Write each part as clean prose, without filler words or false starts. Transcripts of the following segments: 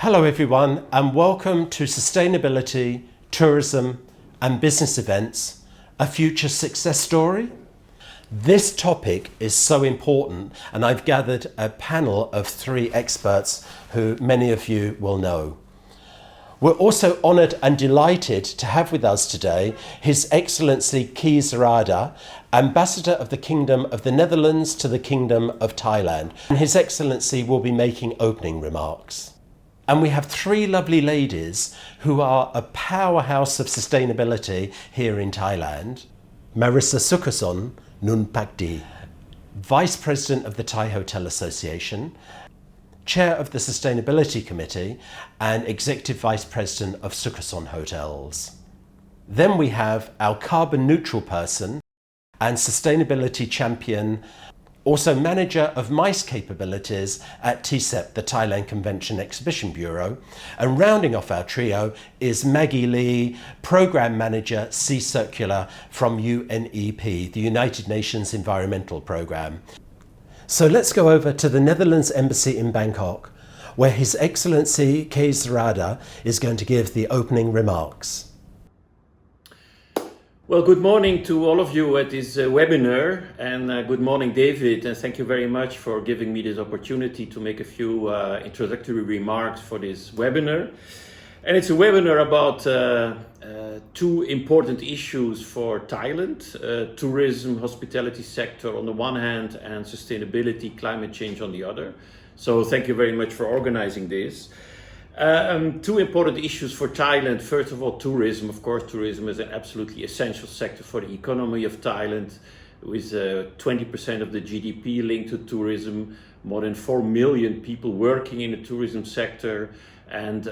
Hello everyone and welcome to Sustainability, Tourism and Business Events, a Future Success Story. This topic is so important and I've gathered a panel of 3 experts who many of you will know. We're also honoured and delighted to have with us today His Excellency Kees Rade, Ambassador of the Kingdom of the Netherlands to the Kingdom of Thailand. And His Excellency will be making opening remarks. And we have 3 lovely ladies who are a powerhouse of sustainability here in Thailand. Marisa Sukosol, Nunbhakdi, Vice President of the Thai Hotel Association, Chair of the Sustainability Committee and Executive Vice President of Sukosol Hotels. Then we have our carbon neutral person and sustainability champion, also manager of MICE capabilities at TCEB, the Thailand Convention Exhibition Bureau. And rounding off our trio is Maggie, Program Manager Sea Circular from UNEP, the United Nations Environmental Programme. So let's go over to the Netherlands Embassy in Bangkok, where His Excellency Kees Rade is going to give the opening remarks. Well, good morning to all of you at this webinar, and good morning, David, and thank you very much for giving me this opportunity to make a few introductory remarks for this webinar. And it's a webinar about 2 important issues for Thailand, tourism, hospitality sector on the one hand, and sustainability, climate change on the other. So thank you very much for organizing this. 2 important issues for Thailand. First of all, tourism. Of course, tourism is an absolutely essential sector for the economy of Thailand, with 20% of the GDP linked to tourism, more than 4 million people working in the tourism sector, and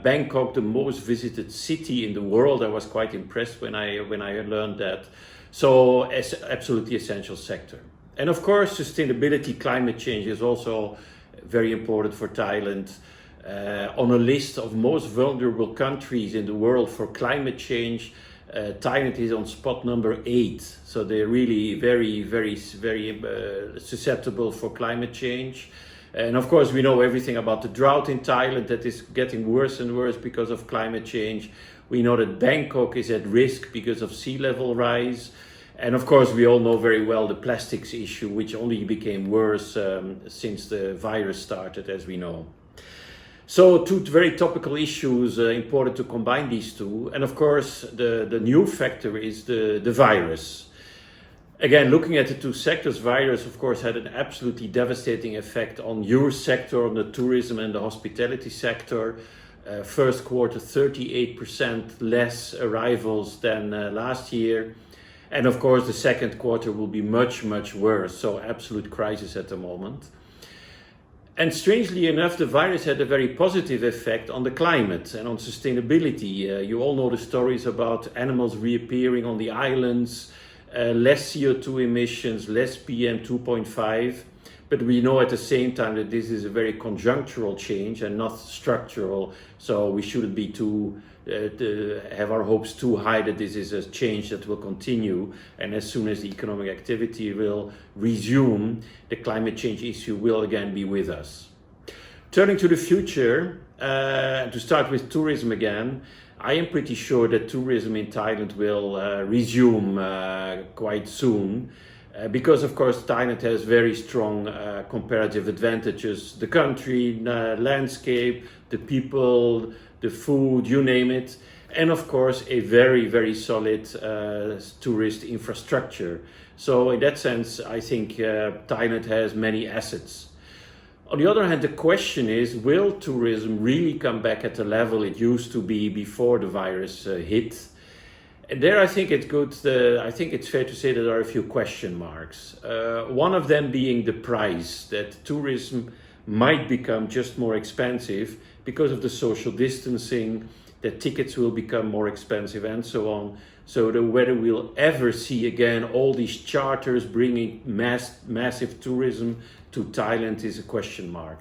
Bangkok, the most visited city in the world. I was quite impressed when I learned that. So it's absolutely essential sector. And of course, sustainability, climate change is also very important for Thailand. On a list of most vulnerable countries in the world for climate change, Thailand is on spot number 8. So they're really very susceptible for climate change. And of course, we know everything about the drought in Thailand that is getting worse and worse because of climate change. We know that Bangkok is at risk because of sea level rise. And of course, we all know very well the plastics issue, which only became worse since the virus started, as we know. So 2 very topical issues, important to combine these 2. And of course, the new factor is the virus. Again, looking at the 2 sectors, virus, of course, had an absolutely devastating effect on your sector, on the tourism and the hospitality sector. First quarter, 38% less arrivals than last year. And of course, the second quarter will be much worse. So absolute crisis at the moment. And strangely enough, the virus had a very positive effect on the climate and on sustainability. You all know the stories about animals reappearing on the islands, less CO2 emissions, less PM 2.5. But we know at the same time that this is a very conjunctural change and not structural. So we shouldn't be have our hopes too high that this is a change that will continue. And as soon as the economic activity will resume, the climate change issue will again be with us. Turning to the future, to start with tourism again, I am pretty sure that tourism in Thailand will resume quite soon. Because of course Thailand has very strong comparative advantages. The country, landscape, the people, the food, you name it. And of course a very solid tourist infrastructure. So in that sense, I think Thailand has many assets. On the other hand, the question is, will tourism really come back at the level it used to be before the virus hit? And there I think it's fair to say that there are a few question marks. One of them being the price, that tourism might become just more expensive because of the social distancing, that tickets will become more expensive and so on. So whether we'll ever see again all these charters bringing massive tourism to Thailand is a question mark.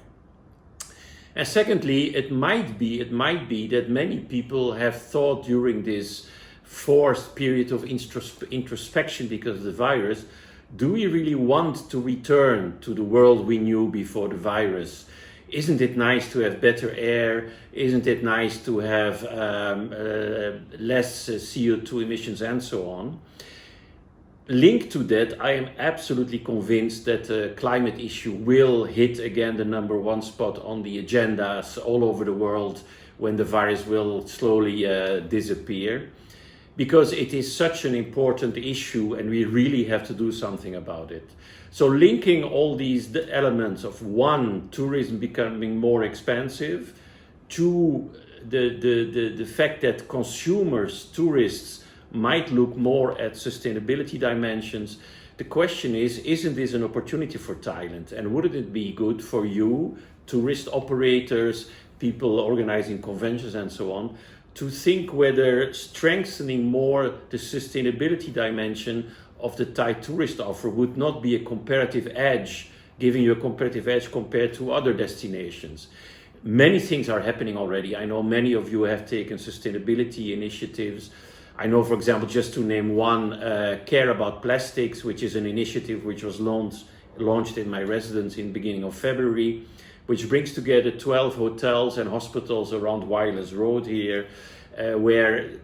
And secondly, it might be that many people have thought during this forced period of introspection because of the virus, do we really want to return to the world we knew before the virus? Isn't it nice to have better air? Isn't it nice to have less CO2 emissions and so on? Linked to that, I am absolutely convinced that the climate issue will hit again the #1 spot on the agendas all over the world when the virus will slowly disappear, because it is such an important issue and we really have to do something about it. So linking all these elements of, one, tourism becoming more expensive, two, the fact that consumers, tourists, might look more at sustainability dimensions. The question is, isn't this an opportunity for Thailand? And wouldn't it be good for you, tourist operators, people organizing conventions and so on, to think whether strengthening more the sustainability dimension of the Thai tourist offer would not be a comparative edge, giving you a comparative edge compared to other destinations? Many things are happening already. I know many of you have taken sustainability initiatives. I know, for example, just to name one, Care About Plastics, which is an initiative which was launched in my residence in the beginning of February, which brings together 12 hotels and hospitals around Wireless Road here, where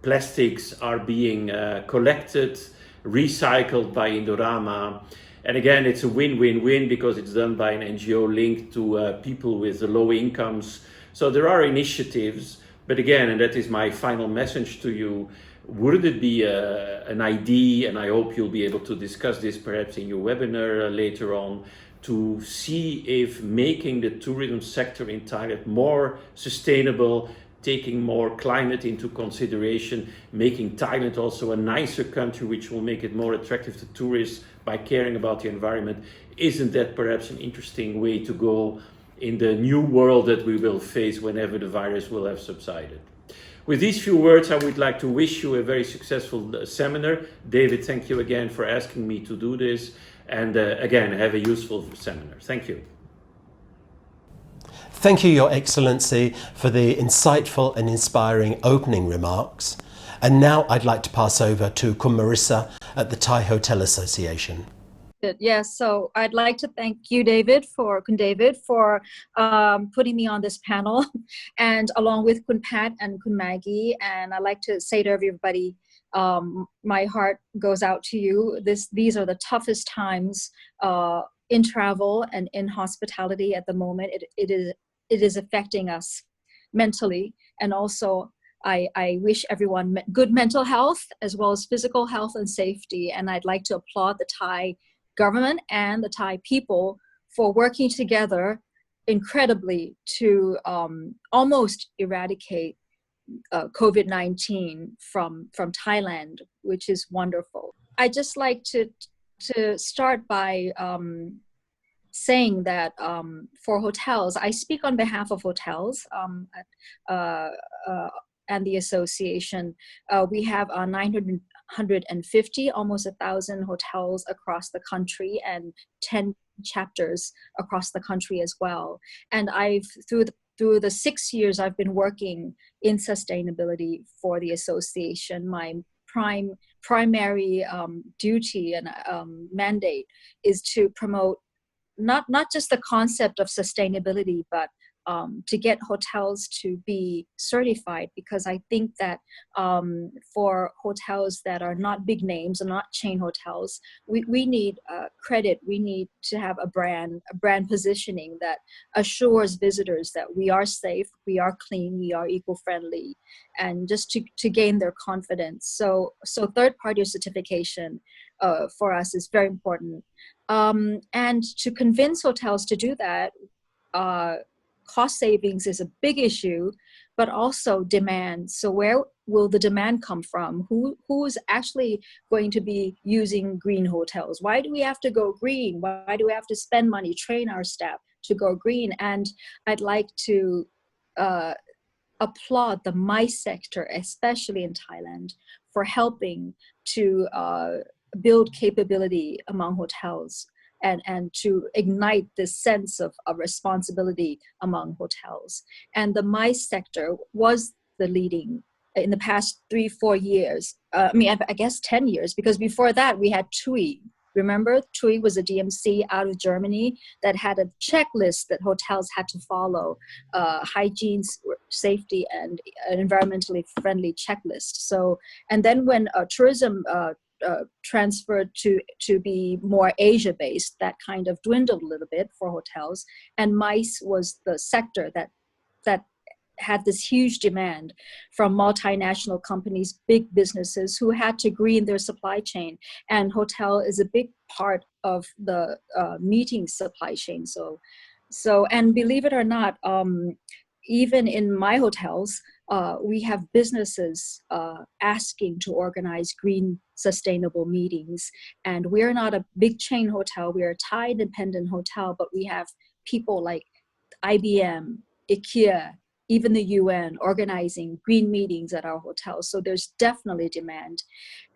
plastics are being collected, recycled by Indorama. And again, it's a win-win-win because it's done by an NGO linked to people with low incomes. So there are initiatives, but again, and that is my final message to you, wouldn't it be an idea, and I hope you'll be able to discuss this perhaps in your webinar later on, to see if making the tourism sector in Thailand more sustainable, taking more climate into consideration, making Thailand also a nicer country which will make it more attractive to tourists by caring about the environment, isn't that perhaps an interesting way to go in the new world that we will face whenever the virus will have subsided? With these few words, I would like to wish you a very successful seminar. David, thank you again for asking me to do this. And again, have a useful seminar. Thank you. Thank you, Your Excellency, for the insightful and inspiring opening remarks. And now I'd like to pass over to Marisa at the Thai Hotel Association. Yes, so I'd like to thank you, David, for putting me on this panel, and along with Kun Pat and Kun Maggie. And I'd like to say to everybody, my heart goes out to you. These are the toughest times in travel and in hospitality at the moment. It is affecting us mentally, and also I wish everyone good mental health as well as physical health and safety. And I'd like to applaud the Thai government and the Thai people for working together incredibly to almost eradicate COVID-19 from Thailand, which is wonderful. I just like to start by saying that for hotels, I speak on behalf of hotels and the association. We have 950, almost 1,000 hotels across the country, and 10 chapters across the country as well. And through the 6 years I've been working in sustainability for the association, my primary duty and mandate is to promote not just the concept of sustainability, but to get hotels to be certified, because I think that for hotels that are not big names and not chain hotels, we need credit. We need to have a brand positioning that assures visitors that we are safe, we are clean, we are eco-friendly, and just to gain their confidence. So third-party certification for us is very important. And to convince hotels to do that, cost savings is a big issue, but also demand. So where will the demand come from? Who is actually going to be using green hotels? Why do we have to go green? Why do we have to spend money, train our staff to go green? And I'd like to applaud the MICE sector, especially in Thailand, for helping to build capability among hotels and to ignite this sense of responsibility among hotels. And the MICE sector was the leading in the past 3-4 years. I guess 10 years, because before that we had TUI, Remember, TUI was a DMC out of Germany that had a checklist that hotels had to follow, hygiene, safety, and an environmentally friendly checklist. So, and then when tourism transferred to be more Asia-based, that kind of dwindled a little bit for hotels. And MICE was the sector that had this huge demand from multinational companies, big businesses who had to green their supply chain. And hotel is a big part of the meeting supply chain. So, and believe it or not, even in my hotels, we have businesses asking to organize green, sustainable meetings. And we're not a big chain hotel, we're a Thai independent hotel, but we have people like IBM, IKEA, even the UN organizing green meetings at our hotels. So there's definitely demand.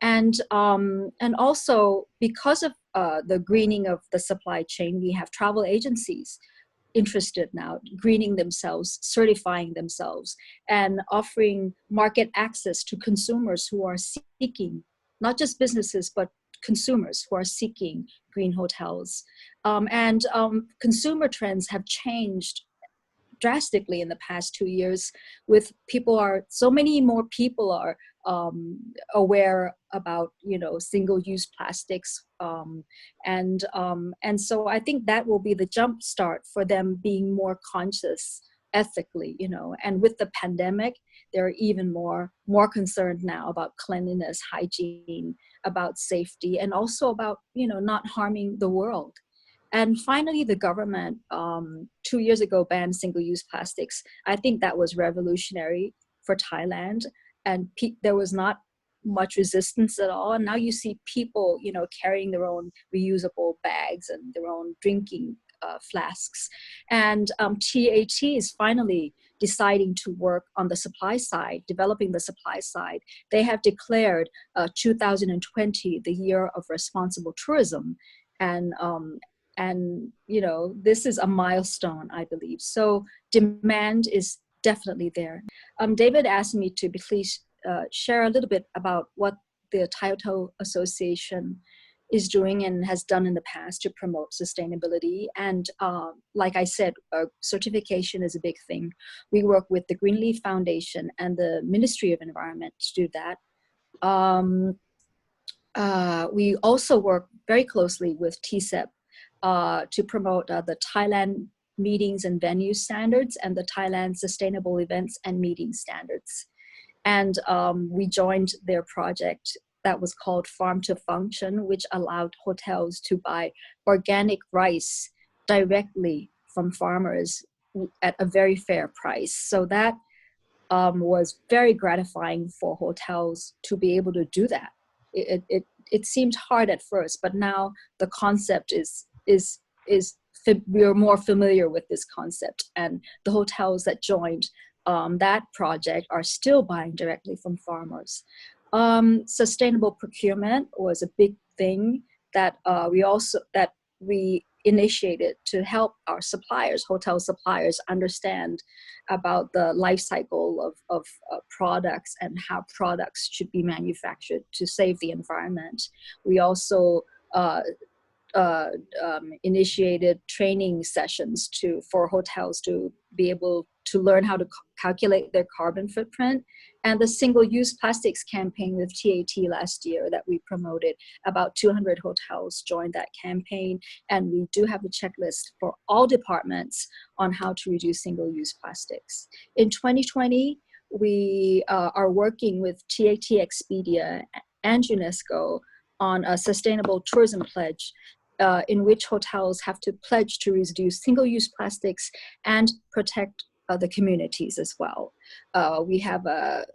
And also because of the greening of the supply chain, we have travel agencies interested now, greening themselves, certifying themselves, and offering market access to consumers who are seeking, not just businesses, but consumers who are seeking green hotels. Consumer trends have changed drastically in the past 2 years. With so many more people are aware about single-use plastics, and so I think that will be the jump start for them being more conscious ethically, and with the pandemic they're even more concerned now about cleanliness, hygiene, about safety, and also about not harming the world. And finally, the government 2 years ago banned single-use plastics. I think that was revolutionary for Thailand, and there was not much resistance at all. And now you see people, carrying their own reusable bags and their own drinking flasks. And TAT is finally deciding to work on the supply side, developing the supply side. They have declared 2020 the year of responsible tourism. And this is a milestone, I believe. So demand is definitely there. David asked me to please share a little bit about what the Thai Hotel Association is doing and has done in the past to promote sustainability. And like I said, certification is a big thing. We work with the Greenleaf Foundation and the Ministry of Environment to do that. We also work very closely with TCEB to promote the Thailand Meetings and Venue Standards and the Thailand Sustainable Events and Meeting Standards. And we joined their project that was called Farm to Function, which allowed hotels to buy organic rice directly from farmers at a very fair price. So that was very gratifying for hotels to be able to do that. It seemed hard at first, but now the concept we're more familiar with this concept, and the hotels that joined that project are still buying directly from farmers. Sustainable procurement was a big thing that we initiated to help our suppliers, hotel suppliers, understand about the life cycle of products and how products should be manufactured to save the environment. We also initiated training sessions for hotels to be able to learn how to calculate their carbon footprint. And the single-use plastics campaign with TAT last year that we promoted, about 200 hotels joined that campaign. And we do have a checklist for all departments on how to reduce single-use plastics. In 2020, we are working with TAT Expedia and UNESCO on a sustainable tourism pledge, in which hotels have to pledge to reduce single-use plastics and protect the communities as well. We have a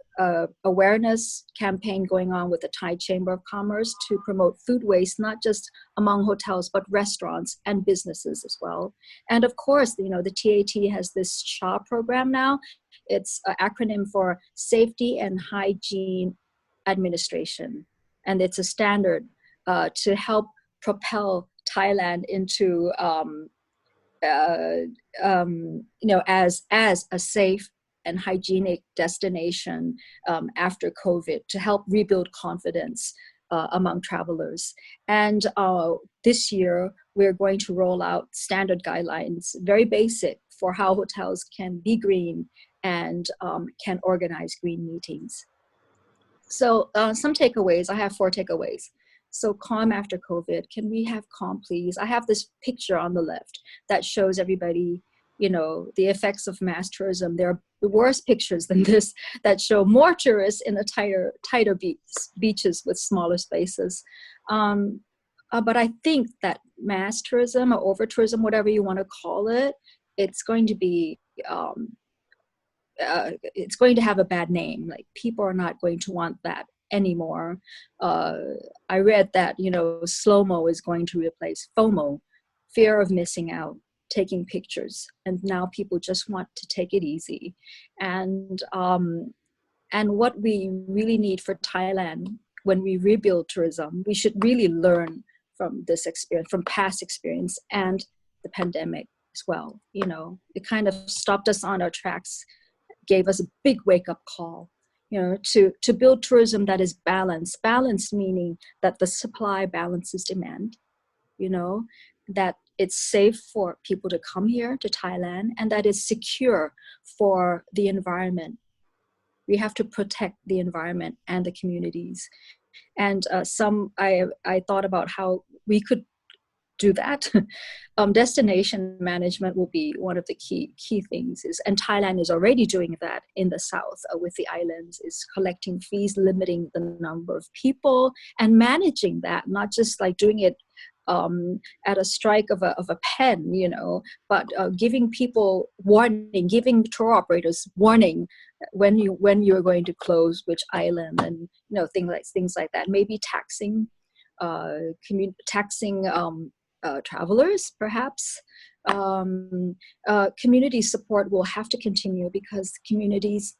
awareness campaign going on with the Thai Chamber of Commerce to promote food waste, not just among hotels, but restaurants and businesses as well. And of course, the TAT has this SHA program now. It's an acronym for Safety and Hygiene Administration. And it's a standard to help propel Thailand into as a safe and hygienic destination after COVID, to help rebuild confidence among travelers. And this year, we're going to roll out standard guidelines, very basic, for how hotels can be green and can organize green meetings. So some takeaways, I have 4 takeaways. So calm after COVID, can we have calm, please? I have this picture on the left that shows everybody, you know, the effects of mass tourism. There are worse pictures than this that show more tourists in a tighter beaches with smaller spaces. But I think that mass tourism or over tourism, whatever you want to call it, it's going to be it's going to have a bad name. Like, people are not going to want that anymore. I read that, you know, slow-mo is going to replace FOMO, fear of missing out, taking pictures. And now people just want to take it easy. And what we really need for Thailand when we rebuild tourism, we should really learn from this experience, from past experience and the pandemic as well. You know, it kind of stopped us on our tracks, gave us a big wake-up call, you know, to build tourism that is balanced. Balanced meaning that the supply balances demand, you know, that it's safe for people to come here to Thailand, and that is secure for the environment. We have to protect the environment and the communities. And I thought about how we could do that. Destination management will be one of the key things, and Thailand is already doing that in the south with the islands, is collecting fees, limiting the number of people, and managing that, not just like doing it at a strike of a pen, you know, but giving people warning, giving tour operators warning when you're going to close which island, and you know, things like that. Maybe taxing travelers, perhaps. Community support will have to continue because communities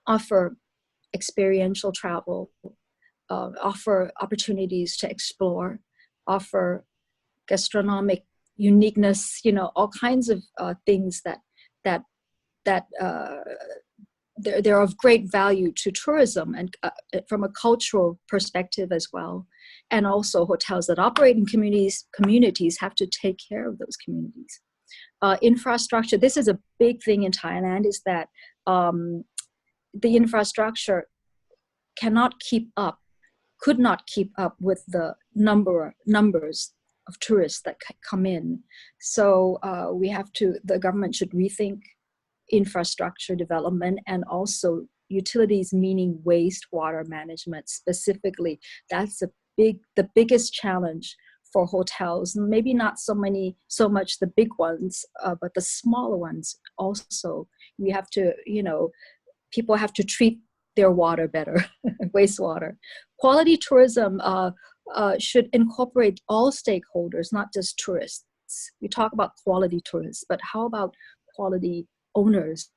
offer experiential travel, offer opportunities to explore, offer gastronomic uniqueness, you know, all kinds of things that they're of great value to tourism and from a cultural perspective as well. And also hotels that operate in communities have to take care of those communities. Infrastructure, this is a big thing in Thailand, is that the infrastructure could not keep up with the numbers of tourists that come in. So the government should rethink infrastructure development, and also utilities, meaning wastewater management specifically. That's the biggest challenge for hotels. Maybe not so much the big ones, but the smaller ones also. We have to, you know, people have to treat their water better, wastewater. Quality tourism should incorporate all stakeholders, not just tourists. We talk about quality tourists, but how about quality owners,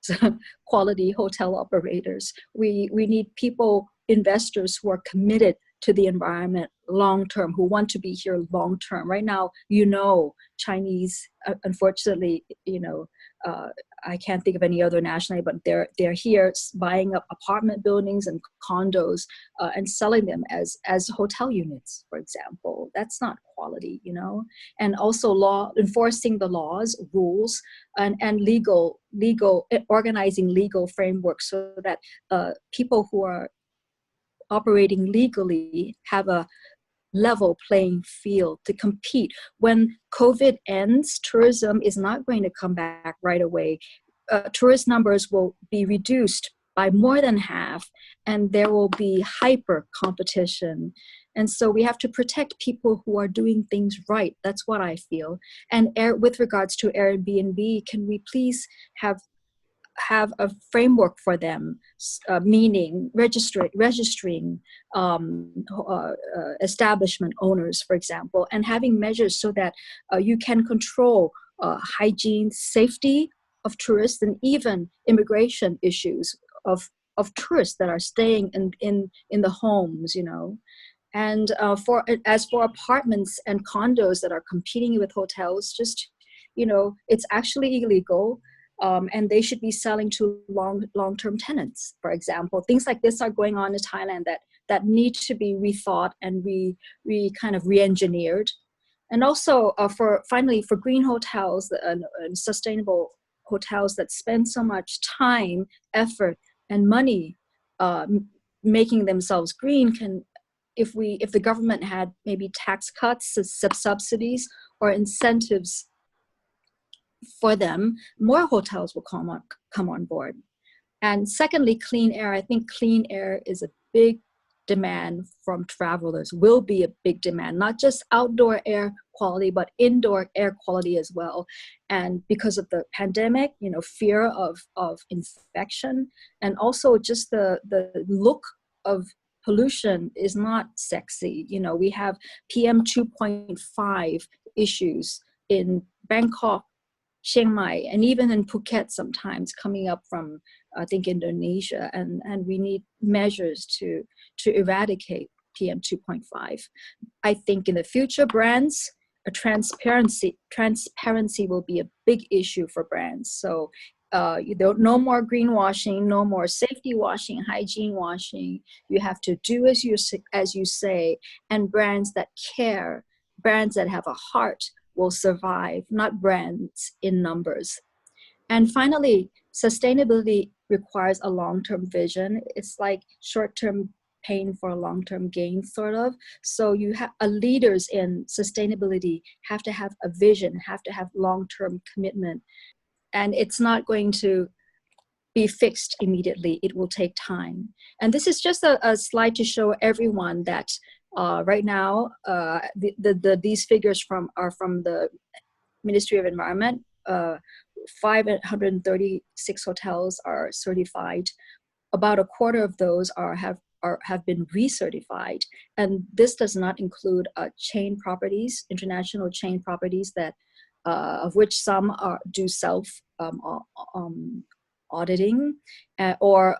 quality hotel operators? We need people, investors who are committed to the environment long-term, who want to be here long-term. Right now, you know, Chinese, unfortunately, you know, I can't think of any other nationality, but they're here buying up apartment buildings and condos and selling them as hotel units, for example. That's not quality, you know. And also enforcing the laws, rules, and organizing legal frameworks so that people who are operating legally have a level playing field to compete. When COVID ends, tourism is not going to come back right away. Tourist numbers will be reduced by more than half, and there will be hyper competition. And so we have to protect people who are doing things right. That's what I feel. And with regards to Airbnb, can we please have a framework for them, meaning registering establishment owners, for example, and having measures so that you can control hygiene, safety of tourists, and even immigration issues of tourists that are staying in the homes, you know. And as for apartments and condos that are competing with hotels, just, you know, it's actually illegal. And they should be selling to long-term tenants, for example. Things like this are going on in Thailand that that need to be rethought and kind of re-engineered. And also finally for green hotels and sustainable hotels that spend so much time, effort, and money making themselves green, if the government had maybe tax cuts, subsidies, or incentives for them, more hotels will come on board. And secondly, clean air. I think clean air is a big demand from travelers, will be a big demand, not just outdoor air quality, but indoor air quality as well. And because of the pandemic, fear of infection, and also just the look of pollution is not sexy. We have PM 2.5 issues in Bangkok, Chiang Mai, and even in Phuket sometimes coming up from, I think, Indonesia, and we need measures to eradicate PM 2.5. I think in the future, brands, transparency will be a big issue for brands. So no more greenwashing, no more safety washing, hygiene washing. You have to do as you say, and brands that care, brands that have a heart will survive, not brands in numbers. And finally, sustainability requires a long-term vision. It's like short-term pain for a long-term gain, sort of. So you have leaders in sustainability have to have a vision, have to have long-term commitment. And it's not going to be fixed immediately. It will take time. And this is just a slide to show everyone that right now, these figures are from the Ministry of Environment. 536 hotels are certified. About a quarter of those have been recertified, and this does not include chain properties, international chain properties that of which some do self auditing, or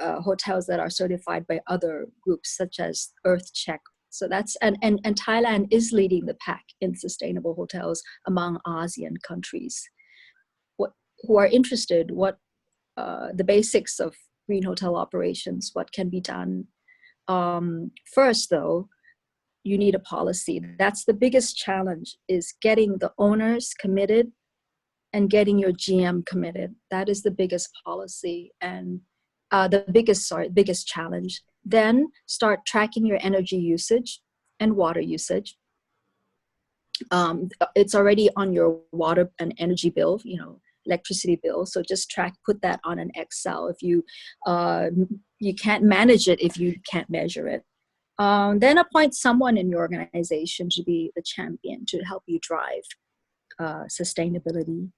hotels that are certified by other groups such as EarthCheck. So that's and Thailand is leading the pack in sustainable hotels among ASEAN countries. Who are interested, what the basics of green hotel operations, what can be done. First, though, you need a policy. That's the biggest challenge, is getting the owners committed and getting your GM committed. That is the biggest policy and the biggest challenge. Then start tracking your energy usage and water usage. It's already on your water and energy bill, electricity bill. So just put that on an Excel. If you can't manage it if you can't measure it. Then appoint someone in your organization to be the champion to help you drive sustainability.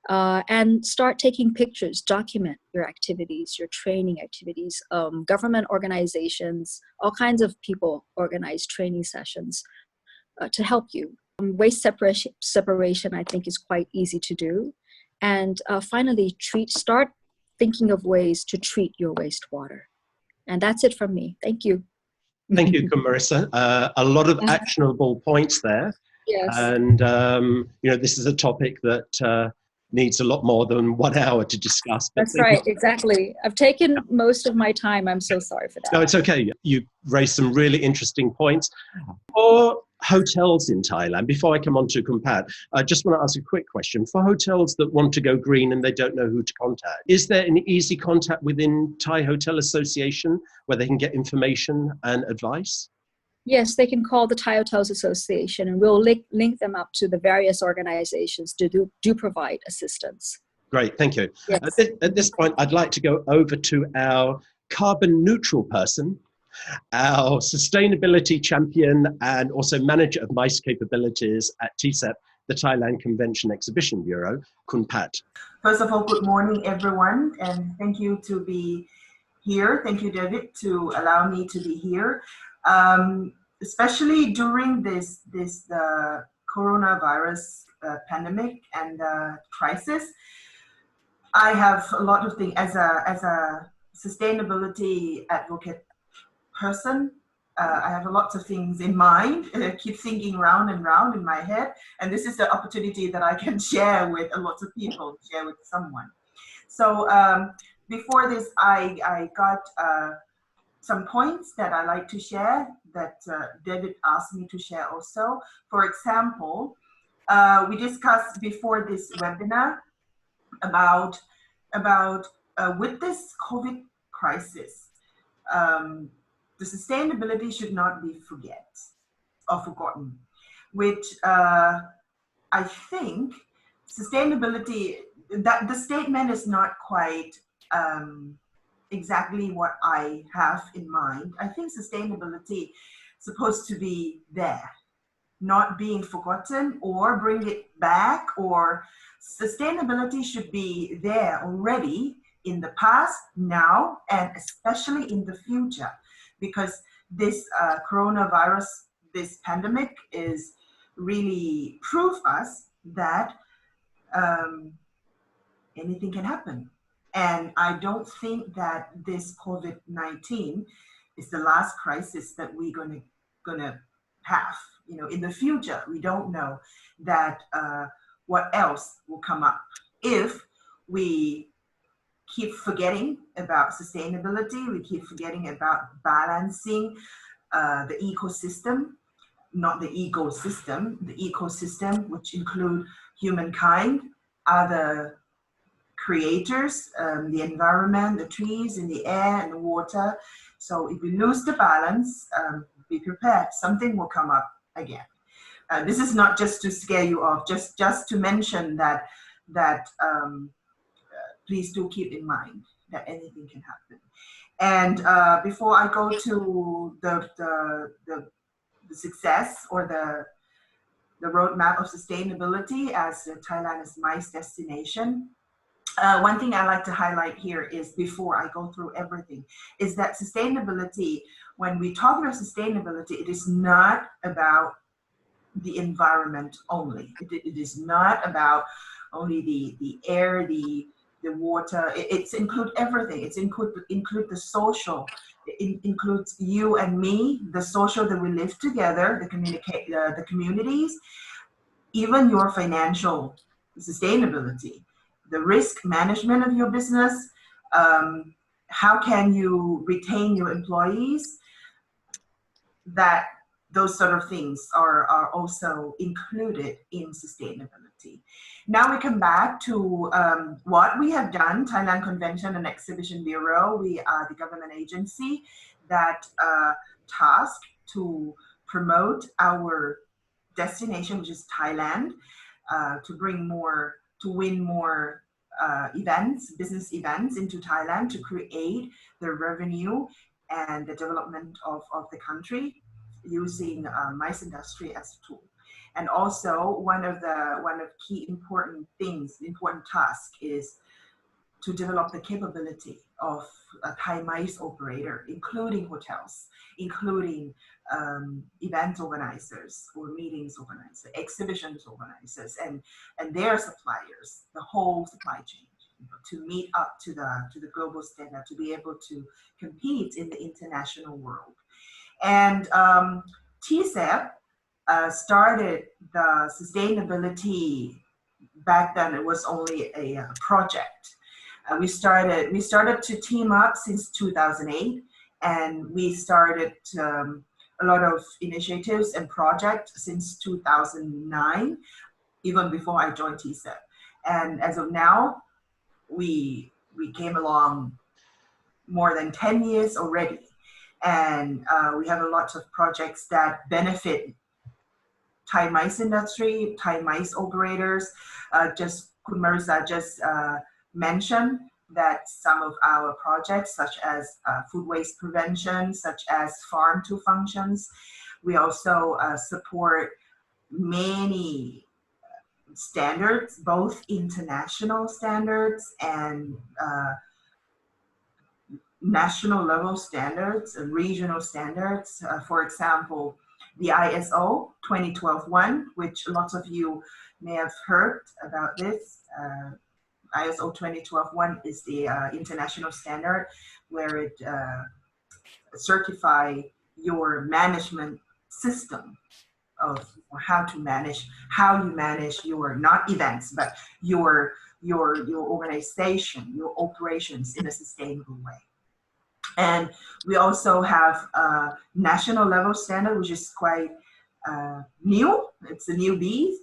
And start taking pictures, document your activities, your training activities. Government organizations, all kinds of people organize training sessions to help you. Waste separation, I think, is quite easy to do. And finally, start thinking of ways to treat your wastewater. And that's it from me. Thank you. Thank you, Marisa. A lot of actionable points there. Yes. And, this is a topic that needs a lot more than 1 hour to discuss. That's right, exactly. I've taken most of my time. I'm so sorry for that. No, it's okay. You raised some really interesting points. For hotels in Thailand, before I come on to Kumpat, I just want to ask a quick question. For hotels that want to go green and they don't know who to contact, is there an easy contact within Thai Hotel Association where they can get information and advice? Yes, they can call the Thai Hotels Association, and we'll link them up to the various organizations to do provide assistance. Great, thank you. Yes. At this point, I'd like to go over to our carbon neutral person, our sustainability champion, and also manager of MICE capabilities at TCEB, the Thailand Convention Exhibition Bureau, Kumpat. First of all, good morning, everyone, and thank you to be here. Thank you, David, to allow me to be here. Especially during this coronavirus pandemic and crisis, I have a lot of things as a sustainability advocate person. I have lots of things in mind. I keep thinking round and round in my head, and this is the opportunity that I can share with a lot of people, share with someone. So before this, I got some points that I like to share that David asked me to share also. For example, we discussed before this webinar about with this COVID crisis, the sustainability should not be forgotten, which I think sustainability, that the statement is not quite exactly what I have in mind. I think sustainability is supposed to be there, not being forgotten or bring it back, or sustainability should be there already in the past, now, and especially in the future, because this coronavirus, this pandemic is really proof us that anything can happen. And I don't think that this COVID-19 is the last crisis that we're gonna have. You know, in the future, we don't know that what else will come up if we keep forgetting about sustainability. We keep forgetting about balancing the ecosystem, not the ecosystem, the ecosystem, which include humankind, other creators, the environment, the trees, and the air and the water. So if we lose the balance, be prepared. Something will come up again. This is not just to scare you off, just to mention that please do keep in mind that anything can happen. And before I go to the success or the roadmap of sustainability as Thailand is my destination, one thing I like to highlight here is, before I go through everything, is that sustainability, when we talk about sustainability, it is not about the environment only. It is not about only the air, the water. It's include everything. It's include the social. It includes you and me, the social that we live together, the communities, even your financial sustainability, the risk management of your business, how can you retain your employees, that those sort of things are also included in sustainability. Now we come back to what we have done. Thailand Convention and Exhibition Bureau, we are the government agency that tasked to promote our destination, which is Thailand, to win more events, business events into Thailand, to create the revenue and the development of the country using MICE industry as a tool. And also one of key important tasks is to develop the capability of a Thai MICE operator, including hotels, including event organizers or meetings organizers, exhibitions organizers, and their suppliers, the whole supply chain, to meet up to the global standard, to be able to compete in the international world. And TCEB started the sustainability. Back then it was only a project. We started to team up since 2008, and we started a lot of initiatives and projects since 2009, even before I joined TCEB. And as of now, we came along more than 10 years already. And we have a lot of projects that benefit Thai MICE industry, Thai MICE operators. Marisa just mentioned that some of our projects, such as food waste prevention, such as farm to functions, we also support many standards, both international standards and national level standards and regional standards. For example, the ISO 2012-1, which lots of you may have heard about this. ISO 2012-1 is the international standard where it certify your management system of how you manage your, not events, but your organization, your operations in a sustainable way. And we also have a national level standard, which is quite new. It's a newbie.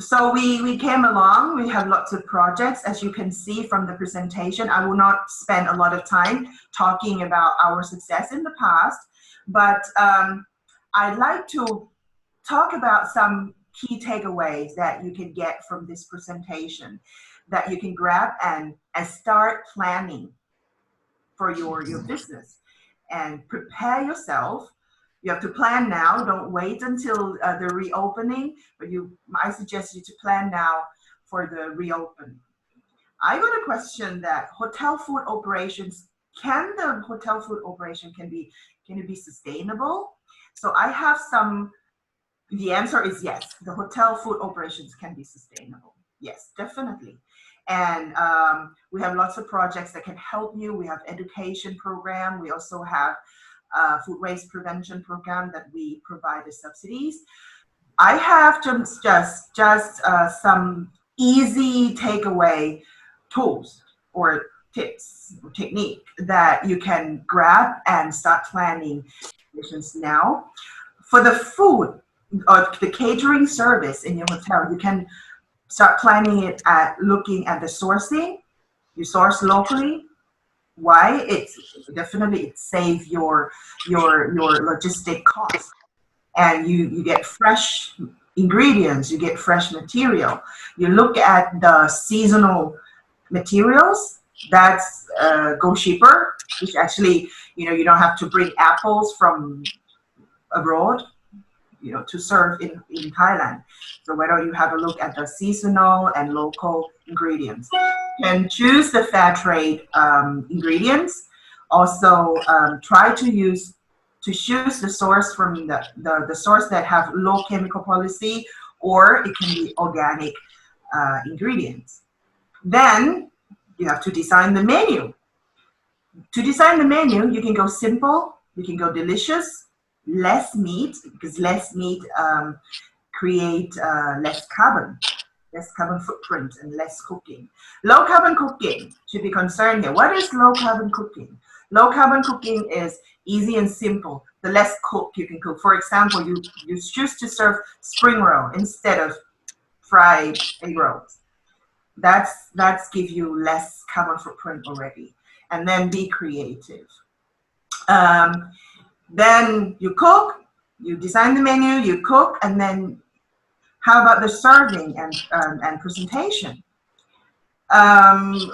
So we came along. We have lots of projects, as you can see from the presentation. I will not spend a lot of time talking about our success in the past, but I'd like to talk about some key takeaways that you can get from this presentation that you can grab and start planning for your business and prepare yourself. You have to plan now. Don't wait until the reopening, but I suggest you to plan now for the reopen. I got a question that hotel food operations, can it be sustainable? So I have the answer is yes. The hotel food operations can be sustainable. Yes, definitely. And we have lots of projects that can help you. We have education program. We also have food waste prevention program that we provide as subsidies. I have just some easy takeaway tools or tips or technique that you can grab and start planning now. For the food or the catering service in your hotel, you can start planning it at looking at the sourcing. You source locally. Why? It saves your logistic costs, and you get fresh ingredients, you get fresh material. You look at the seasonal materials. That's go cheaper, which actually you don't have to bring apples from abroad to serve in Thailand. So why don't you have a look at the seasonal and local ingredients? You can choose the fair trade ingredients. Also try to choose the source from the source that have low chemical policy, or it can be organic ingredients. Then you have to design the menu. To design the menu, you can go simple, you can go delicious, less meat, because less meat create less carbon footprint and less cooking. Low carbon cooking should be concerned here. What is low carbon cooking? Low carbon cooking is easy and simple. The less cook you can cook. For example, you choose to serve spring roll instead of fried egg rolls. That's give you less carbon footprint already. And then be creative. Then you cook, you design the menu, you cook, and then how about the serving and presentation?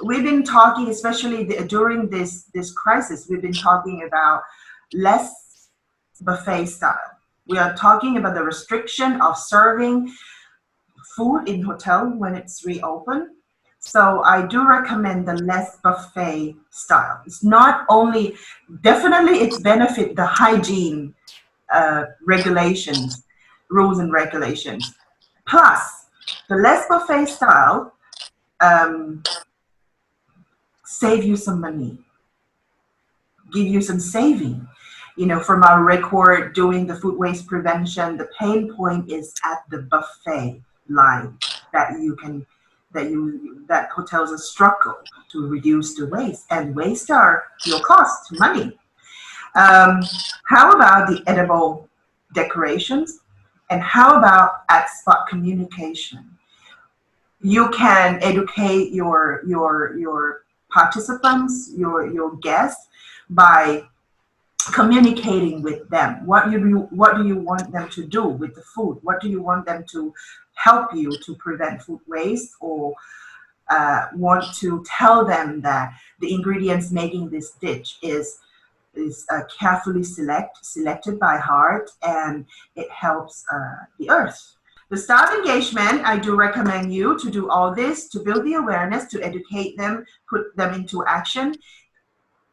We've been talking, especially during this crisis, we've been talking about less buffet style. We are talking about the restriction of serving food in hotel when it's reopened. So I do recommend the less buffet style. It's not only, definitely it's benefit the hygiene regulations, rules and regulations. Plus, the less buffet style save you some money, give you some saving. From our record doing the food waste prevention, the pain point is at the buffet line that hotels are struggle to reduce the waste, and waste are your cost, money. How about the edible decorations? And how about at-spot communication? You can educate your participants, your guests, by communicating with them. What do you want them to do with the food? What do you want them to help you to prevent food waste, or want to tell them that the ingredients making this dish is carefully selected by heart, and it helps the earth. The staff engagement, I do recommend you to do all this to build the awareness, to educate them, put them into action.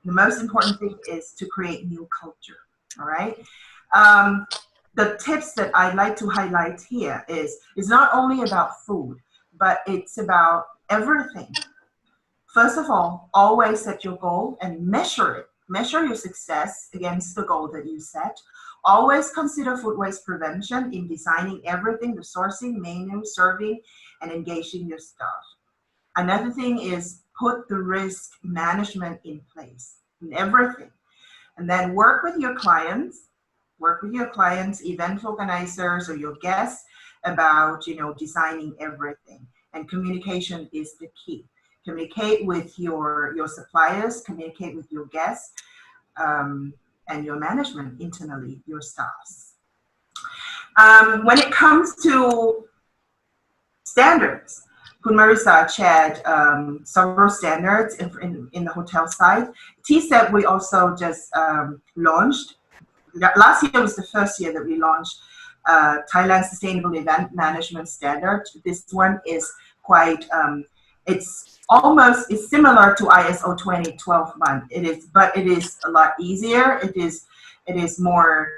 The most important thing is to create new culture. All right. The tips that I'd like to highlight here is not only about food, but it's about everything. First of all, always set your goal and measure it. Measure your success against the goal that you set. Always consider food waste prevention in designing everything, the sourcing, menu, serving, and engaging your staff. Another thing is put the risk management in place in everything. And then work with your clients, event organizers or your guests about, designing everything. And communication is the key. Communicate with your suppliers, communicate with your guests, and your management internally, your staffs. When it comes to standards, Marisa shared several standards in the hotel side. TCEB, we also just launched. Last year was the first year that we launched Thailand Sustainable Event Management Standard. This one is quite, it's similar to ISO 2012. But it is a lot easier. It is more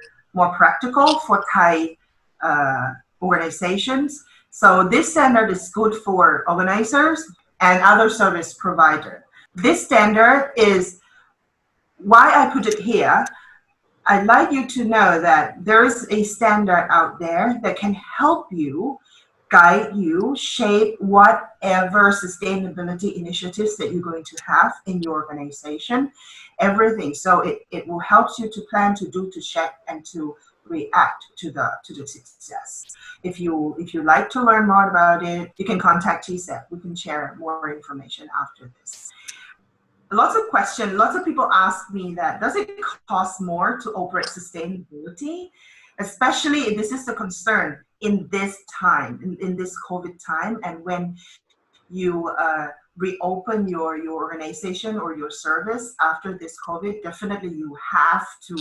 practical for Thai organizations. So this standard is good for organizers and other service providers. This standard is why I put it here. I'd like you to know that there is a standard out there that can help you, guide you, shape whatever sustainability initiatives that you're going to have in your organization, everything. So it will help you to plan, to do, to check, and to react to the success. If you like to learn more about it, you can contact TCEB. We can share more information after this. Lots of questions. Lots of people ask me that, does it cost more to operate sustainability? Especially if this is a concern in this time, in this COVID time, and when you reopen your organization or your service after this COVID, definitely you have to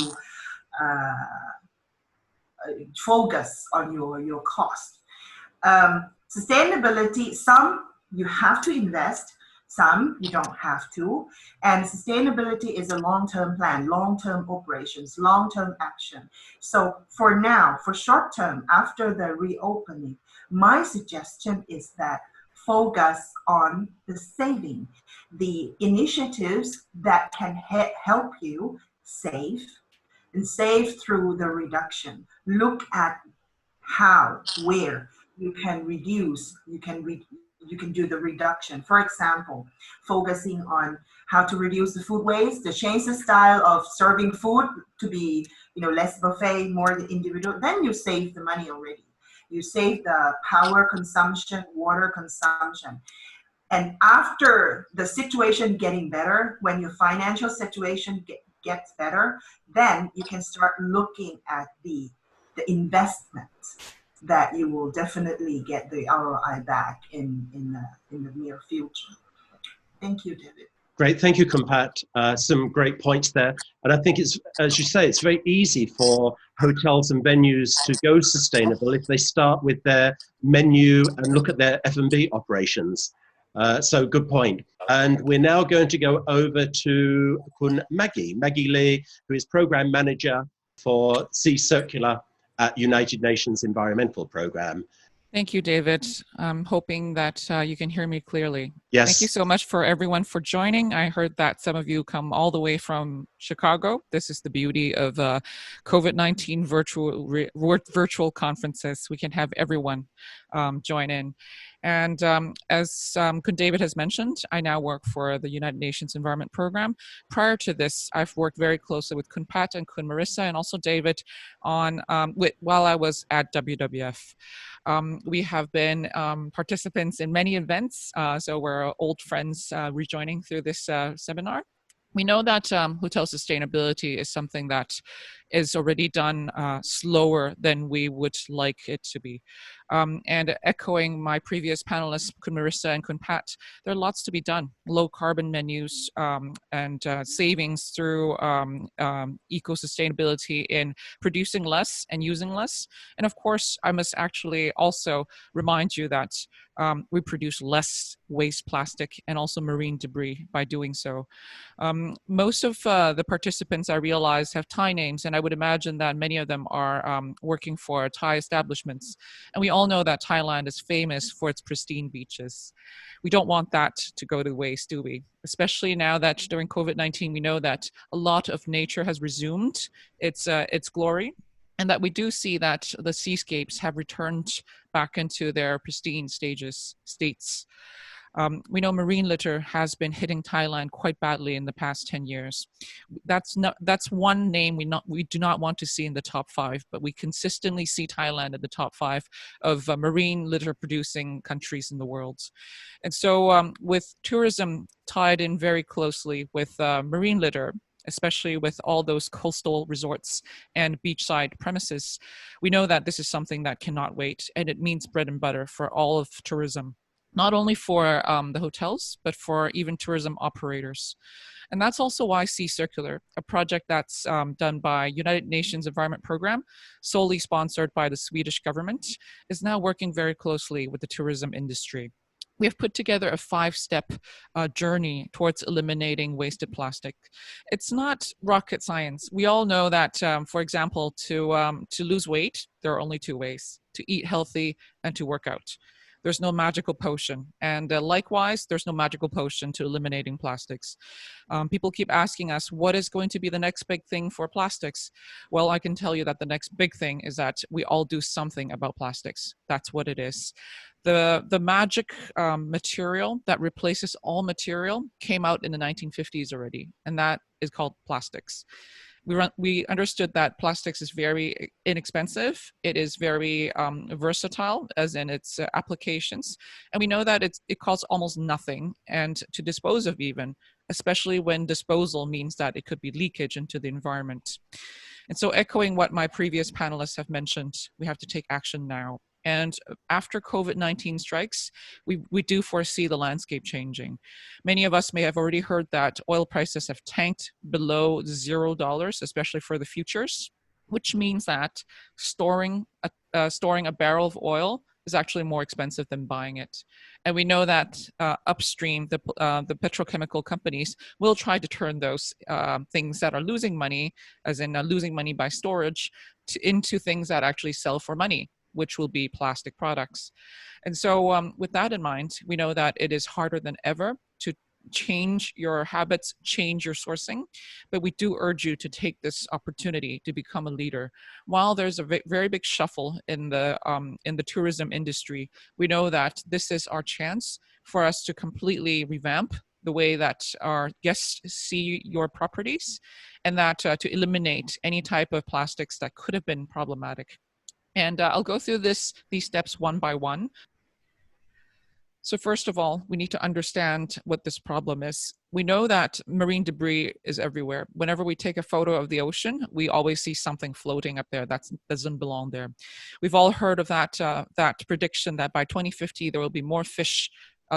focus on your cost. Sustainability, some you have to invest, some you don't have to. And sustainability is a long-term plan, long-term operations, long-term action. So for now, for short term, after the reopening, my suggestion is that focus on the saving, the initiatives that can help you save, and save through the reduction. Look at how, where you can reduce, you can do the reduction. For example, focusing on how to reduce the food waste, to change the style of serving food to be, less buffet, more individual. Then you save the money already. You save the power consumption, water consumption. And after the situation getting better, when your financial situation gets better, then you can start looking at the investment that you will definitely get the ROI back in the near future. Thank you, David. Great, thank you, Kumpat. Some great points there. And I think it's, as you say, it's very easy for hotels and venues to go sustainable if they start with their menu and look at their F&B operations. So good point. And we're now going to go over to Maggie Lee, who is Program Manager for Sea Circular at United Nations Environmental Program. Thank you, David. I'm hoping that you can hear me clearly. Yes. Thank you so much for everyone for joining. I heard that some of you come all the way from Chicago. This is the beauty of COVID-19 virtual conferences. We can have everyone join in. And as Kun David has mentioned, I now work for the United Nations Environment Program. Prior to this, I've worked very closely with Kun Pat and Kun Marisa and also David on while I was at WWF. We have been participants in many events, so we're old friends rejoining through this seminar. We know that hotel sustainability is something that is already done slower than we would like it to be. And echoing my previous panelists, Kun Marisa and Kun Pat, there are lots to be done. Low carbon menus and savings through eco-sustainability in producing less and using less. And of course, I must actually also remind you that we produce less waste plastic and also marine debris by doing so. Most of the participants, I realize, have Thai names, and I would imagine that many of them are working for Thai establishments. And we all know that Thailand is famous for its pristine beaches. We don't want that to go to waste, do we? Especially now that during COVID-19, we know that a lot of nature has resumed its glory, and that we do see that the seascapes have returned back into their pristine states. We know marine litter has been hitting Thailand quite badly in the past 10 years. That's one name we do not want to see in the top 5, but we consistently see Thailand in the top 5 of marine litter producing countries in the world. And so with tourism tied in very closely with marine litter, especially with all those coastal resorts and beachside premises, we know that this is something that cannot wait, and it means bread and butter for all of tourism, not only for the hotels, but for even tourism operators. And that's also why Sea Circular, a project that's done by United Nations Environment Program, solely sponsored by the Swedish government, is now working very closely with the tourism industry. We have put together a 5-step journey towards eliminating wasted plastic. It's not rocket science. We all know that, for example, to lose weight, there are only 2 ways: to eat healthy and to work out. There's no magical potion. And likewise, there's no magical potion to eliminating plastics. People keep asking us, what is going to be the next big thing for plastics? Well, I can tell you that the next big thing is that we all do something about plastics. That's what it is. The magic material that replaces all material came out in the 1950s already, and that is called plastics. We understood that plastics is very inexpensive. It is very versatile, as in its applications. And we know that it costs almost nothing and to dispose of even, especially when disposal means that it could be leakage into the environment. And so echoing what my previous panelists have mentioned, we have to take action now. And after COVID-19 strikes, we do foresee the landscape changing. Many of us may have already heard that oil prices have tanked below $0, especially for the futures, which means that storing a barrel of oil is actually more expensive than buying it. And we know that upstream, the petrochemical companies will try to turn those things that are losing money, as in losing money by storage, into things that actually sell for money, which will be plastic products. And so with that in mind, we know that it is harder than ever to change your habits, change your sourcing, but we do urge you to take this opportunity to become a leader. While there's a very big shuffle in the tourism industry, we know that this is our chance for us to completely revamp the way that our guests see your properties, and that to eliminate any type of plastics that could have been problematic. And I'll go through these steps one by one. So first of all, we need to understand what this problem is. We know that marine debris is everywhere. Whenever we take a photo of the ocean, we always see something floating up there that doesn't belong there. We've all heard of that prediction that by 2050 there will be more fish,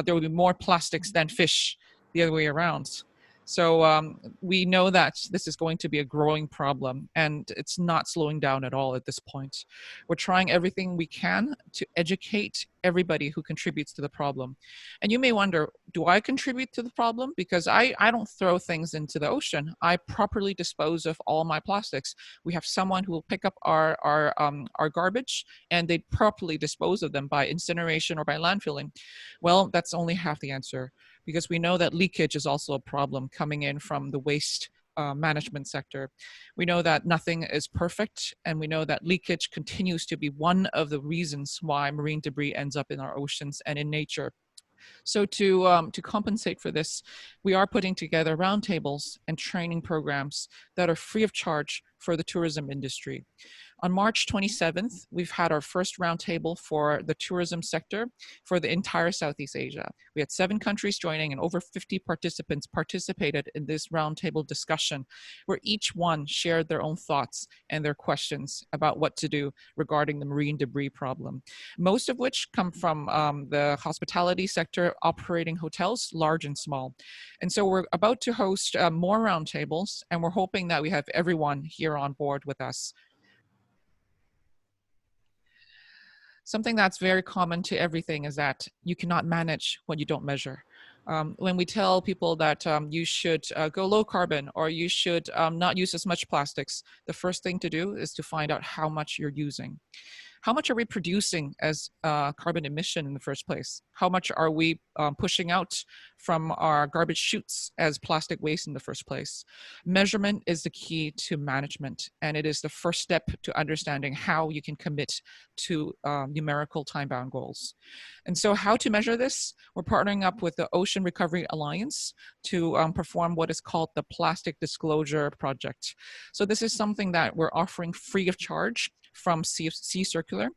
there will be more plastics than fish, the other way around. So we know that this is going to be a growing problem, and it's not slowing down at all at this point. We're trying everything we can to educate everybody who contributes to the problem. And you may wonder, do I contribute to the problem? Because I don't throw things into the ocean. I properly dispose of all my plastics. We have someone who will pick up our garbage, and they properly dispose of them by incineration or by landfilling. Well, that's only half the answer, because we know that leakage is also a problem coming in from the waste management sector. We know that nothing is perfect, and we know that leakage continues to be one of the reasons why marine debris ends up in our oceans and in nature. So to compensate for this, we are putting together roundtables and training programs that are free of charge for the tourism industry. On March 27th, we've had our first roundtable for the tourism sector for the entire Southeast Asia. We had 7 countries joining, and over 50 participants participated in this roundtable discussion, where each one shared their own thoughts and their questions about what to do regarding the marine debris problem, most of which come from the hospitality sector operating hotels, large and small. And so we're about to host more roundtables, and we're hoping that we have everyone here on board with us. Something that's very common to everything is that you cannot manage what you don't measure. When we tell people that you should go low carbon, or you should not use as much plastics, the first thing to do is to find out how much you're using. How much are we producing as carbon emission in the first place? How much are we pushing out from our garbage chutes as plastic waste in the first place? Measurement is the key to management, and it is the first step to understanding how you can commit to numerical time-bound goals. And so how to measure this? We're partnering up with the Ocean Recovery Alliance to perform what is called the Plastic Disclosure Project. So this is something that we're offering free of charge from Sea Circular.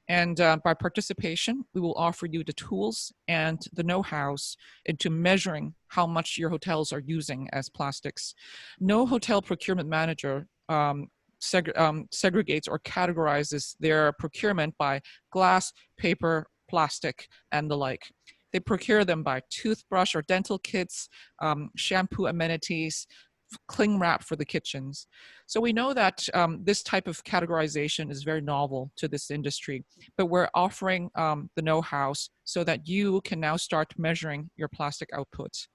And by participation, we will offer you the tools and the know-hows into measuring how much your hotels are using as plastics. No hotel procurement manager segregates or categorizes their procurement by glass, paper, plastic, and the like. They procure them by toothbrush or dental kits, shampoo amenities, cling wrap for the kitchens. So we know that this type of categorization is very novel to this industry, but we're offering the know-hows so that you can now start measuring your plastic output.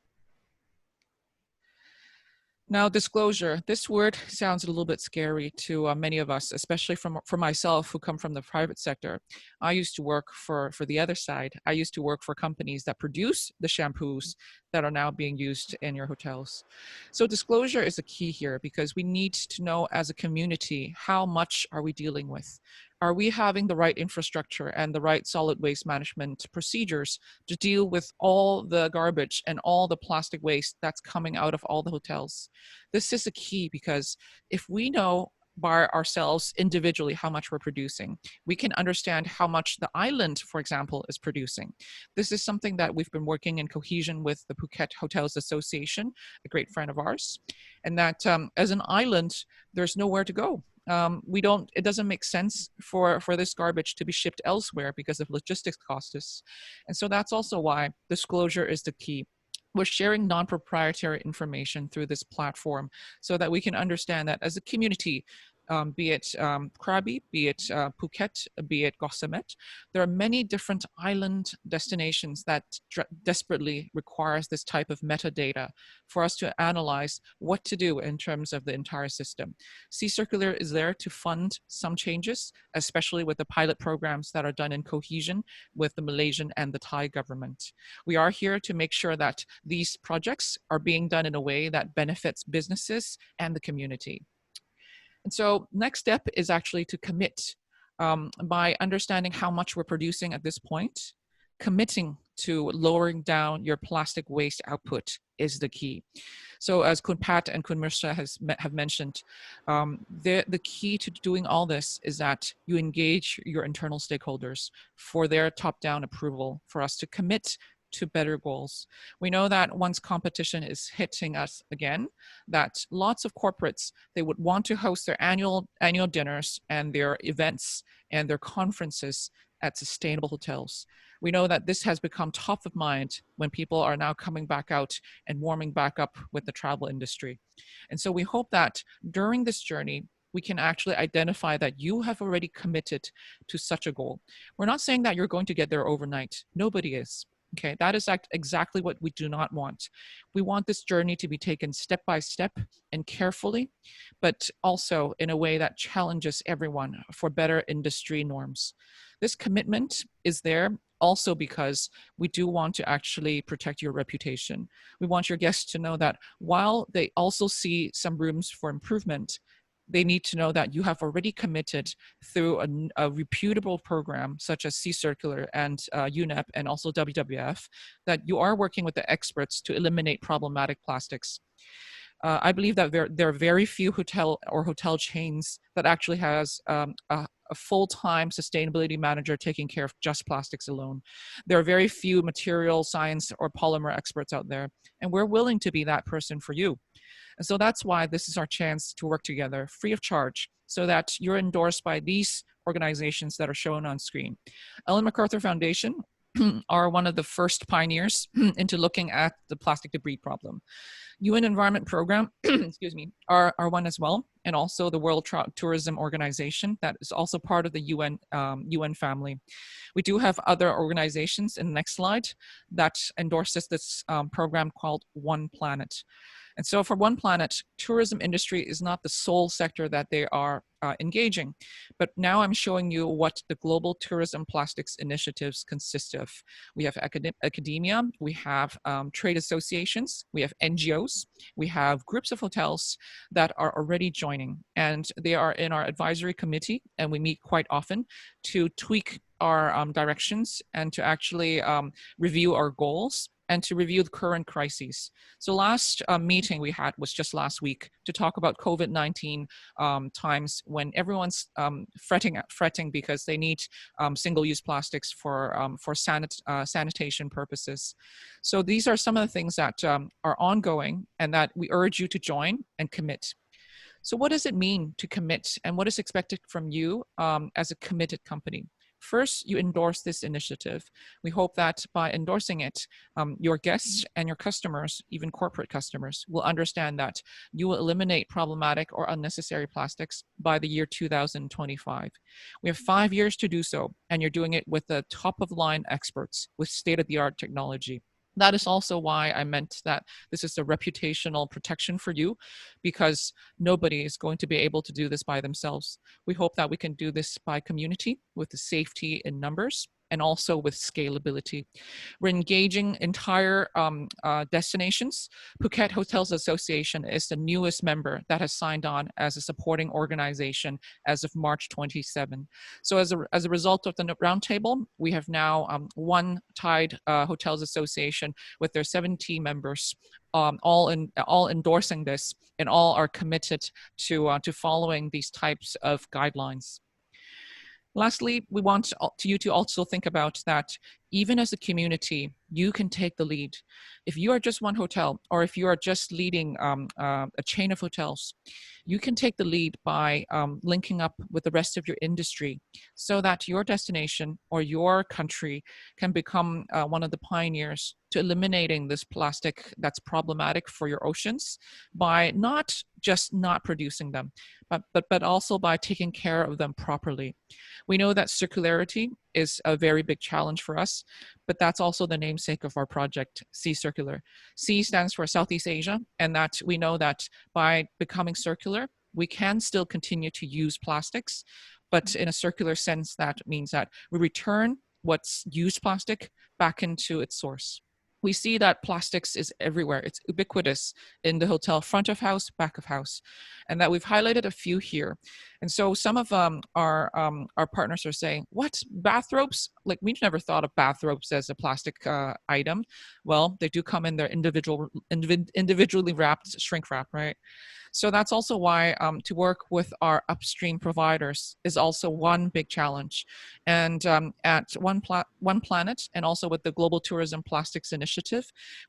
Now, disclosure, this word sounds a little bit scary to many of us, especially for myself who come from the private sector. I used to work for the other side. I used to work for companies that produce the shampoos that are now being used in your hotels. So disclosure is a key here because we need to know as a community, how much are we dealing with? Are we having the right infrastructure and the right solid waste management procedures to deal with all the garbage and all the plastic waste that's coming out of all the hotels? This is a key because if we know by ourselves individually how much we're producing, we can understand how much the island, for example, is producing. This is something that we've been working in cohesion with the Phuket Hotels Association, a great friend of ours, and that as an island, there's nowhere to go. It doesn't make sense for this garbage to be shipped elsewhere because of logistics costs. And so that's also why disclosure is the key. We're sharing non-proprietary information through this platform so that we can understand that as a community, be it Krabi, be it Phuket, be it Koh Samet, there are many different island destinations that desperately requires this type of metadata for us to analyze what to do in terms of the entire system. Sea Circular is there to fund some changes, especially with the pilot programs that are done in cohesion with the Malaysian and the Thai government. We are here to make sure that these projects are being done in a way that benefits businesses and the community. And so next step is actually to commit by understanding how much we're producing at this point. Committing to lowering down your plastic waste output is the key. So as Kun Pat and Kun Marisa have mentioned, the key to doing all this is that you engage your internal stakeholders for their top-down approval for us to commit to better goals. We know that once competition is hitting us again, that lots of corporates, they would want to host their annual dinners and their events and their conferences at sustainable hotels. We know that this has become top of mind when people are now coming back out and warming back up with the travel industry. And so we hope that during this journey, we can actually identify that you have already committed to such a goal. We're not saying that you're going to get there overnight. Nobody is. Okay, that is exactly what we do not want. We want this journey to be taken step by step and carefully, but also in a way that challenges everyone for better industry norms. This commitment is there also because we do want to actually protect your reputation. We want your guests to know that while they also see some rooms for improvement, they need to know that you have already committed through a reputable program such as Sea Circular and UNEP and also WWF, that you are working with the experts to eliminate problematic plastics. I believe that there are very few hotel chains that actually has a full-time sustainability manager taking care of just plastics alone. There are very few material science or polymer experts out there, and we're willing to be that person for you. And so that's why this is our chance to work together free of charge so that you're endorsed by these organizations that are shown on screen. Ellen MacArthur Foundation are one of the first pioneers into looking at the plastic debris problem. UN Environment Program, excuse me, are one as well, and also the World Tourism Organization that is also part of the UN family. We do have other organizations in the next slide that endorses this program called One Planet. And so for One Planet, tourism industry is not the sole sector that they are engaging. But now I'm showing you what the global tourism plastics initiatives consist of. We have academia, we have trade associations, we have NGOs, we have groups of hotels that are already joining. And they are in our advisory committee, and we meet quite often to tweak our directions and to actually review our goals and to review the current crises. So last meeting we had was just last week to talk about COVID-19 times when everyone's fretting because they need single-use plastics for sanitation purposes. So these are some of the things that are ongoing and that we urge you to join and commit. So what does it mean to commit, and what is expected from you as a committed company? First, you endorse this initiative. We hope that by endorsing it, your guests and your customers, even corporate customers, will understand that you will eliminate problematic or unnecessary plastics by the year 2025. We have 5 years to do so, and you're doing it with the top-of-line experts with state-of-the-art technology. That is also why I meant that this is a reputational protection for you, because nobody is going to be able to do this by themselves. We hope that we can do this by community with the safety in numbers and also with scalability. We're engaging entire destinations. Phuket Hotels Association is the newest member that has signed on as a supporting organization as of March 27. So as a result of the roundtable, we have now one Tide Hotels Association with their 17 members, all endorsing this, and all are committed to following these types of guidelines. Lastly, we want you to also think about that even as a community, you can take the lead. If you are just one hotel, or if you are just leading a chain of hotels, you can take the lead by linking up with the rest of your industry so that your destination or your country can become one of the pioneers to eliminating this plastic that's problematic for your oceans by not just not producing them, but also by taking care of them properly. We know that circularity is a very big challenge for us, but that's also the namesake of our project, Sea Circular. C stands for Southeast Asia, and that we know that by becoming circular, we can still continue to use plastics, but in a circular sense, that means that we return what's used plastic back into its source. We see that plastics is everywhere. It's ubiquitous in the hotel front of house, back of house, and that we've highlighted a few here. And so some of our partners are saying, what, bathrobes? Like, we've never thought of bathrobes as a plastic item. Well, they do come in their individually wrapped shrink wrap, right? So that's also why to work with our upstream providers is also one big challenge. And at One Planet, and also with the Global Tourism Plastics Initiative,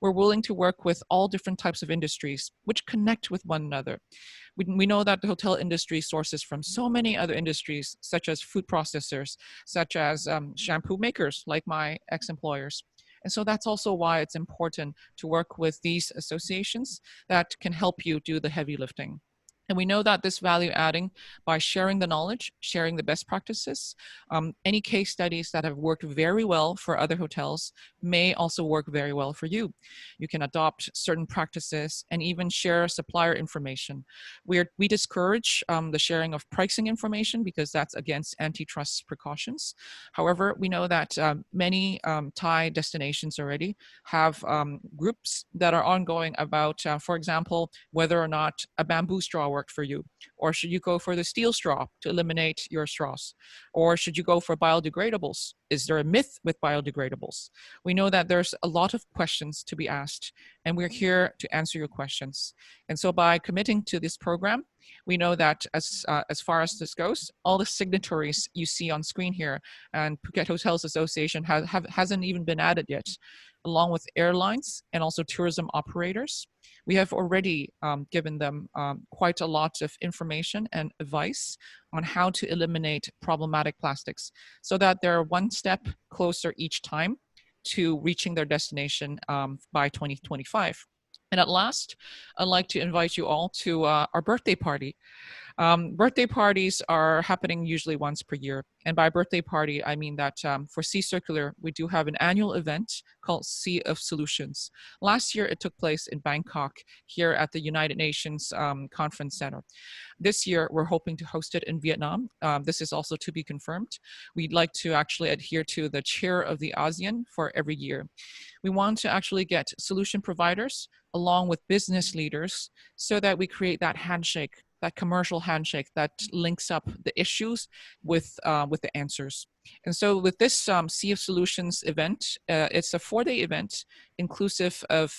we're willing to work with all different types of industries which connect with one another. We know that the hotel industry sources from so many other industries, such as food processors, such as shampoo makers, like my ex-employers. And so that's also why it's important to work with these associations that can help you do the heavy lifting. And we know that this value adding by sharing the knowledge, sharing the best practices, any case studies that have worked very well for other hotels may also work very well for you. You can adopt certain practices and even share supplier information. We discourage the sharing of pricing information because that's against antitrust precautions. However, we know that many Thai destinations already have groups that are ongoing about, for example, whether or not a bamboo straw worked for you, or should you go for the steel straw to eliminate your straws, or should you go for biodegradables? Is there a myth with biodegradables? We know that there's a lot of questions to be asked, and we're here to answer your questions. And so by committing to this program, we know that as far as this goes, all the signatories you see on screen here, and Phuket Hotels Association hasn't even been added yet, along with airlines and also tourism operators. We have already given them quite a lot of information and advice on how to eliminate problematic plastics so that they're one step closer each time to reaching their destination by 2025. And at last, I'd like to invite you all to our birthday party. Birthday parties are happening usually once per year. And by birthday party, I mean that for Sea Circular, we do have an annual event called Sea of Solutions. Last year, it took place in Bangkok, here at the United Nations Conference Center. This year, we're hoping to host it in Vietnam. This is also to be confirmed. We'd like to actually adhere to the chair of the ASEAN for every year. We want to actually get solution providers along with business leaders so that we create that handshake, that commercial handshake that links up the issues with the answers. And so with this Sea of Solutions event, it's a 4-day event inclusive of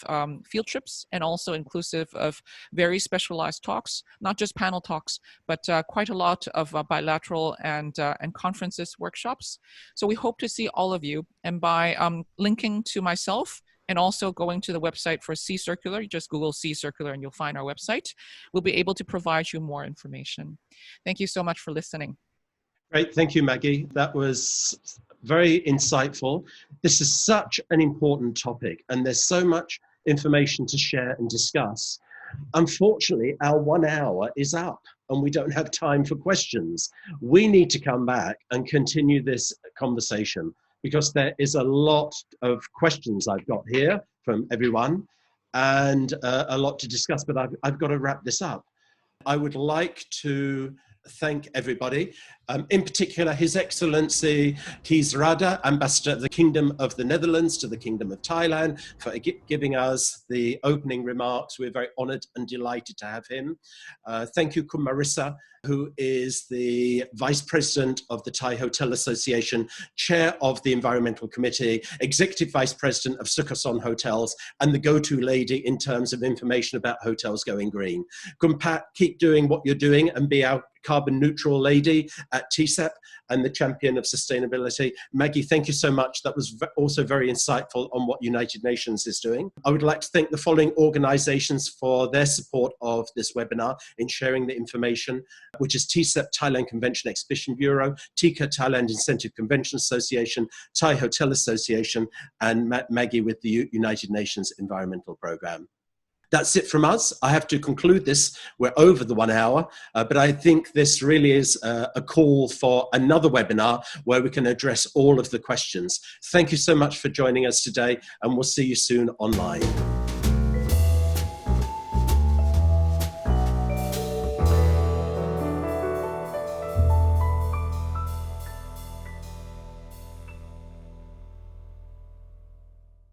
field trips and also inclusive of very specialized talks, not just panel talks, but quite a lot of bilateral and conferences, workshops. So we hope to see all of you. And by linking to myself and also going to the website for Sea Circular, you just Google Sea Circular and you'll find our website, we'll be able to provide you more information. Thank you so much for listening. Great, thank you, Maggie. That was very insightful. This is such an important topic and there's so much information to share and discuss. Unfortunately, our 1 hour is up and we don't have time for questions. We need to come back and continue this conversation because there is a lot of questions I've got here from everyone and a lot to discuss, but I've got to wrap this up. I would like to thank everybody, in particular His Excellency Kees Rade, Ambassador of the Kingdom of the Netherlands to the Kingdom of Thailand, for giving us the opening remarks. We're very honoured and delighted to have him. Thank you, Marisa, who is the Vice President of the Thai Hotel Association, Chair of the Environmental Committee, Executive Vice President of Sukosol Hotels, and the go-to lady in terms of information about hotels going green. Kumpat, keep doing what you're doing and be our carbon neutral lady at TCEP and the champion of sustainability. Maggie, thank you so much. That was also very insightful on what United Nations is doing. I would like to thank the following organizations for their support of this webinar in sharing the information, which is TCEP, Thailand Convention Exhibition Bureau, TICA, Thailand Incentive Convention Association, Thai Hotel Association, and Maggie with the United Nations Environmental Programme. That's it from us. I have to conclude this. We're over the 1 hour, but I think this really is a call for another webinar where we can address all of the questions. Thank you so much for joining us today, and we'll see you soon online.